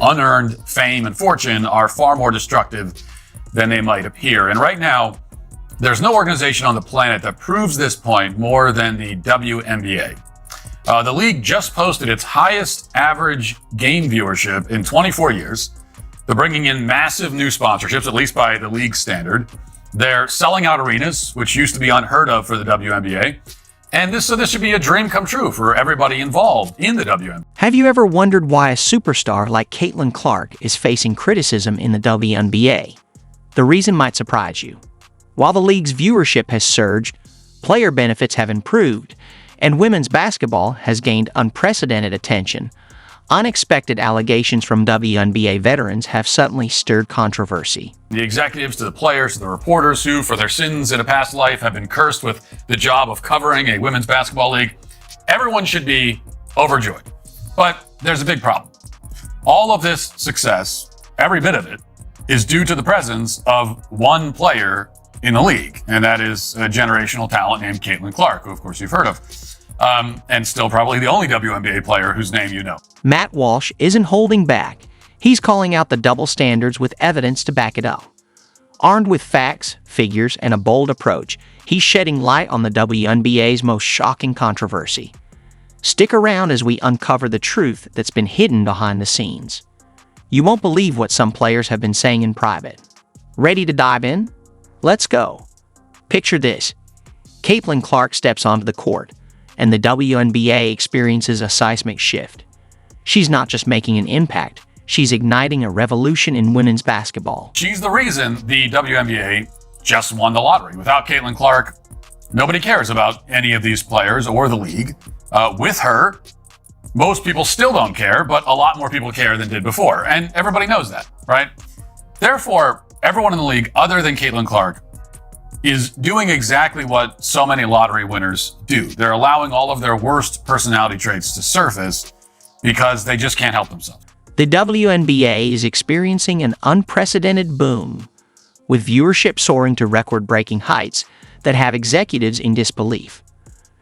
unearned fame and fortune are far more destructive than they might appear. And right now, there's no organization on the planet that proves this point more than the WNBA. The league just posted its highest average game viewership in 24 years. They're bringing in massive new sponsorships, at least by the league standard. They're selling out arenas, which used to be unheard of for the WNBA. And this should be a dream come true for everybody involved in the WNBA. Have you ever wondered why a superstar like Caitlin Clark is facing criticism in the WNBA? The reason might surprise you. While the league's viewership has surged, player benefits have improved, and women's basketball has gained unprecedented attention, unexpected allegations from WNBA veterans have suddenly stirred controversy. The executives to the players to the reporters who, for their sins in a past life, have been cursed with the job of covering a women's basketball league, everyone should be overjoyed. But there's a big problem. All of this success, every bit of it, is due to the presence of one player in the league, and that is a generational talent named Caitlin Clark, who of course you've heard of, and still probably the only WNBA player whose name you know. Matt Walsh isn't holding back. He's calling out the double standards with evidence to back it up. Armed with facts, figures, and a bold approach, he's shedding light on the WNBA's most shocking controversy. Stick around as we uncover the truth that's been hidden behind the scenes. You won't believe what some players have been saying in private. Ready to dive in? Let's go. Picture this. Caitlin Clark steps onto the court, and the WNBA experiences a seismic shift. She's not just making an impact, she's igniting a revolution in women's basketball. She's the reason the WNBA just won the lottery. Without Caitlin Clark, nobody cares about any of these players or the league. With her, most people still don't care, but a lot more people care than did before. And everybody knows that, right? Therefore, everyone in the league other than Caitlin Clark is doing exactly what so many lottery winners do. They're allowing all of their worst personality traits to surface because they just can't help themselves. The WNBA is experiencing an unprecedented boom, with viewership soaring to record-breaking heights that have executives in disbelief.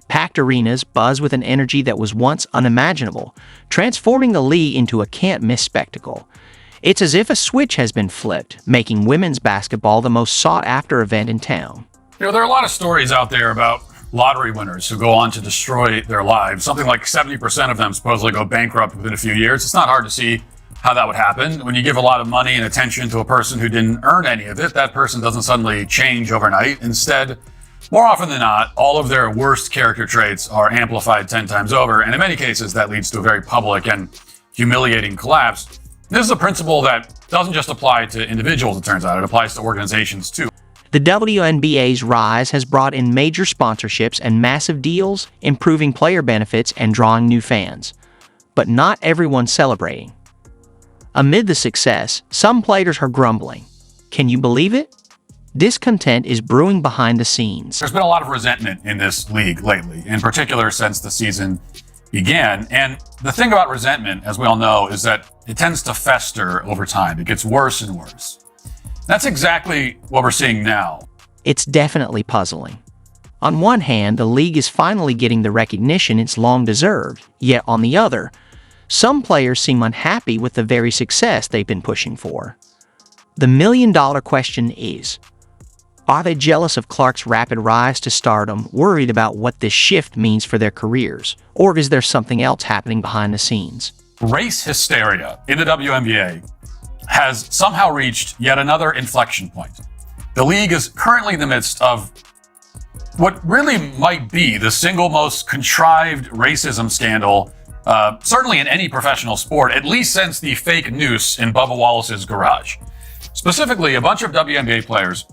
Packed arenas buzz with an energy that was once unimaginable, transforming the league into a can't-miss spectacle. It's as if a switch has been flipped, making women's basketball the most sought-after event in town. You know, there are a lot of stories out there about lottery winners who go on to destroy their lives. Something like 70% of them supposedly go bankrupt within a few years. It's not hard to see how that would happen. When you give a lot of money and attention to a person who didn't earn any of it, that person doesn't suddenly change overnight. Instead, more often than not, all of their worst character traits are amplified 10 times over, and in many cases, that leads to a very public and humiliating collapse. This is a principle that doesn't just apply to individuals, it turns out. It applies to organizations, too. The WNBA's rise has brought in major sponsorships and massive deals, improving player benefits and drawing new fans. But not everyone's celebrating. Amid the success, some players are grumbling. Can you believe it? Discontent is brewing behind the scenes. There's been a lot of resentment in this league lately, in particular since the season began. And the thing about resentment, as we all know, is that it tends to fester over time. It gets worse and worse. That's exactly what we're seeing now. It's definitely puzzling. On one hand, the league is finally getting the recognition it's long deserved, yet on the other, some players seem unhappy with the very success they've been pushing for. The million-dollar question is, are they jealous of Clark's rapid rise to stardom, worried about what this shift means for their careers, or is there something else happening behind the scenes? Race hysteria in the WNBA has somehow reached yet another inflection point. The league is currently in the midst of what really might be the single most contrived racism scandal, certainly in any professional sport, at least since the fake noose in Bubba Wallace's garage. Specifically, a bunch of WNBA players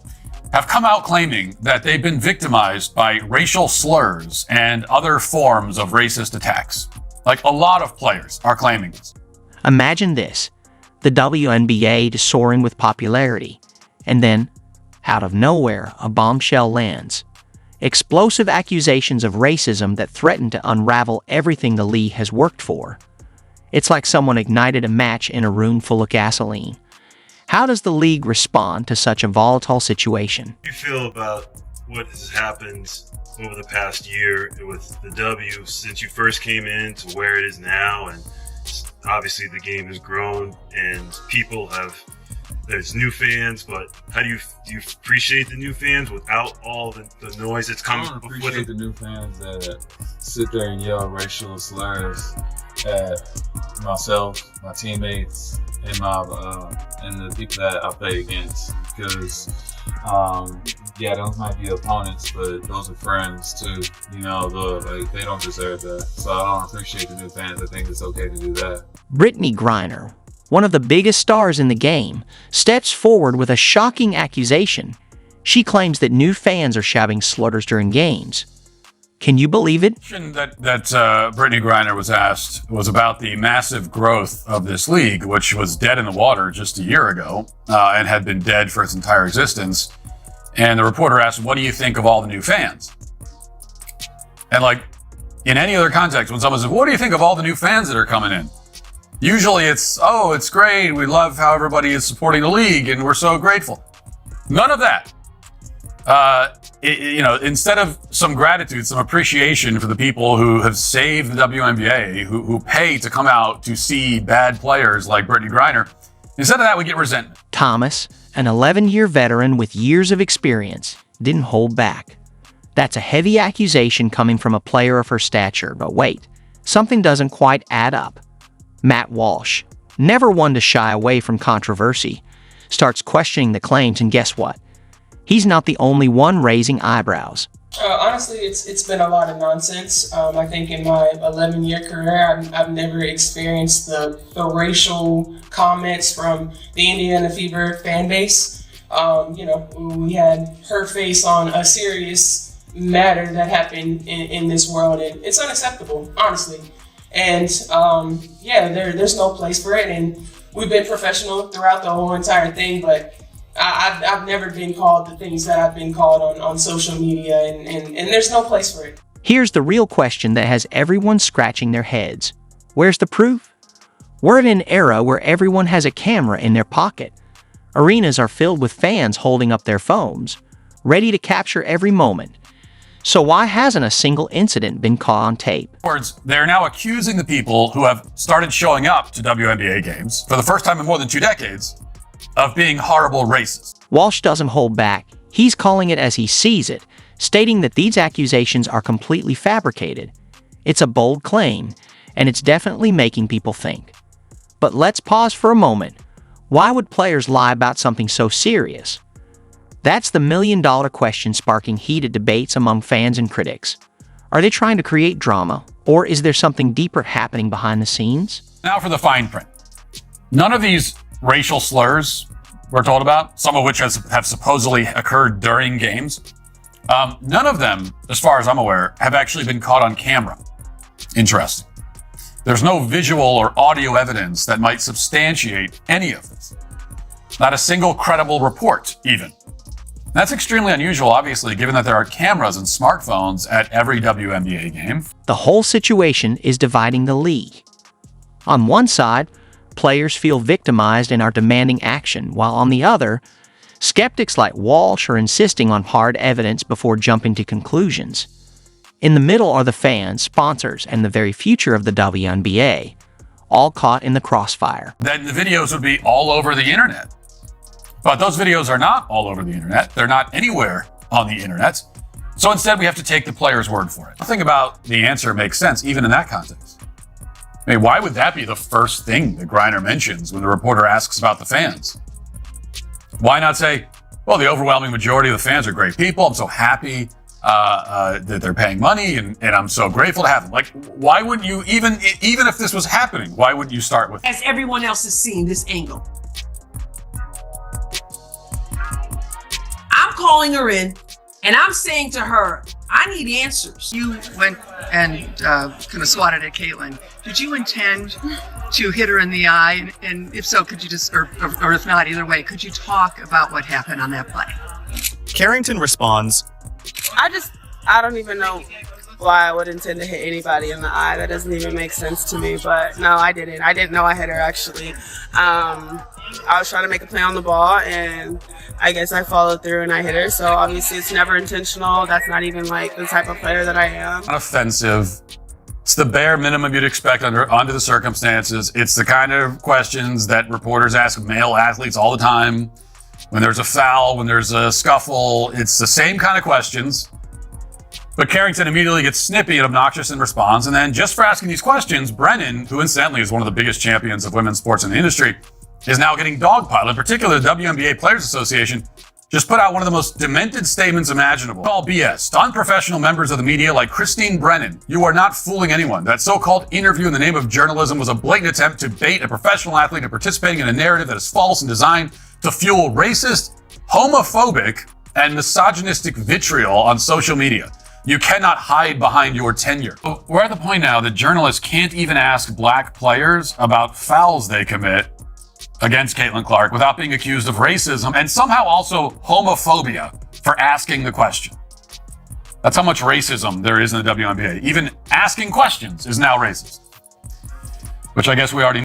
have come out claiming that they've been victimized by racial slurs and other forms of racist attacks. Like, a lot of players are claiming this. Imagine this. The WNBA is soaring with popularity, and then, out of nowhere, a bombshell lands. Explosive accusations of racism that threaten to unravel everything the league has worked for. It's like someone ignited a match in a room full of gasoline. How does the league respond to such a volatile situation? How do you feel about what has happened over the past year with the W since you first came in to where it is now, and obviously the game has grown and there's new fans, but do you appreciate the new fans without all the noise that's coming? I don't appreciate the new fans that sit there and yell racial slurs at myself, my teammates, and the people that I play against. Because yeah, those might be opponents, but those are friends too. You know, they don't deserve that. So I don't appreciate the new fans. I think it's okay to do that. Brittany Griner, one of the biggest stars in the game, steps forward with a shocking accusation. She claims that new fans are shouting slurs during games. Can you believe it? That Brittany Griner was asked was about the massive growth of this league, which was dead in the water just a year ago and had been dead for its entire existence. And the reporter asked, what do you think of all the new fans? And like in any other context, when someone says, what do you think of all the new fans that are coming in? Usually it's, oh, it's great. We love how everybody is supporting the league and we're so grateful. None of that. Instead of some gratitude, some appreciation for the people who have saved the WNBA, who pay to come out to see bad players like Brittany Griner, instead of that, we get resentment. Thomas, an 11-year veteran with years of experience, didn't hold back. That's a heavy accusation coming from a player of her stature, but wait, something doesn't quite add up. Matt Walsh, never one to shy away from controversy, starts questioning the claims, and guess what? He's not the only one raising eyebrows. Honestly, it's been a lot of nonsense. I think in my 11-year career, I've never experienced the racial comments from the Indiana Fever fan base. We had her face on a serious matter that happened in this world, and it's unacceptable, honestly. And there's no place for it, and we've been professional throughout the whole entire thing, but I've never been called the things that I've been called on social media, and there's no place for it. Here's the real question that has everyone scratching their heads. Where's the proof? We're in an era where everyone has a camera in their pocket. Arenas are filled with fans holding up their phones, ready to capture every moment. So why hasn't a single incident been caught on tape? In other words, they're now accusing the people who have started showing up to WNBA games for the first time in more than 2 decades of being horrible racists. Walsh doesn't hold back. He's calling it as he sees it, stating that these accusations are completely fabricated. It's a bold claim, and it's definitely making people think. But let's pause for a moment. Why would players lie about something so serious? That's the million-dollar question sparking heated debates among fans and critics. Are they trying to create drama, or is there something deeper happening behind the scenes? Now for the fine print. None of these racial slurs we're told about, some of which have supposedly occurred during games, none of them, as far as I'm aware, have actually been caught on camera. Interesting. There's no visual or audio evidence that might substantiate any of this. Not a single credible report, even. That's extremely unusual, obviously, given that there are cameras and smartphones at every WNBA game. The whole situation is dividing the league. On one side, players feel victimized and are demanding action, while on the other, skeptics like Walsh are insisting on hard evidence before jumping to conclusions. In the middle are the fans, sponsors, and the very future of the WNBA, all caught in the crossfire. Then the videos would be all over the internet. But those videos are not all over the internet. They're not anywhere on the internet. So instead, we have to take the player's word for it. Nothing about the answer makes sense, even in that context. I mean, why would that be the first thing that Griner mentions when the reporter asks about the fans? Why not say, well, the overwhelming majority of the fans are great people. I'm so happy that they're paying money, and I'm so grateful to have them. Like, why wouldn't you, even if this was happening, why wouldn't you start with? As everyone else is seeing this angle. I'm calling her in, and I'm saying to her, I need answers. You went and kind of swatted at Caitlin. Did you intend to hit her in the eye? And if so, could you just, or if not, either way, could you talk about what happened on that play? Carrington responds, I don't even know why I would intend to hit anybody in the eye. That doesn't even make sense to me. But no, I didn't. I didn't know I hit her, actually. I was trying to make a play on the ball, and I guess I followed through and I hit her. So obviously it's never intentional. That's not even like the type of player that I am. Offensive It's the bare minimum you'd expect under the circumstances. It's the kind of questions that reporters ask male athletes all the time. When there's a foul, when there's a scuffle, it's the same kind of questions. But Carrington immediately gets snippy and obnoxious in response. And then just for asking these questions, Brennan, who incidentally is one of the biggest champions of women's sports in the industry, is now getting dogpiled. In particular, the WNBA Players Association just put out one of the most demented statements imaginable. Call BS to unprofessional members of the media like Christine Brennan. You are not fooling anyone. That so-called interview in the name of journalism was a blatant attempt to bait a professional athlete into participating in a narrative that is false and designed to fuel racist, homophobic, and misogynistic vitriol on social media. You cannot hide behind your tenure. We're at the point now that journalists can't even ask black players about fouls they commit against Caitlin Clark without being accused of racism and somehow also homophobia for asking the question. That's how much racism there is in the WNBA. Even asking questions is now racist, which I guess we already know.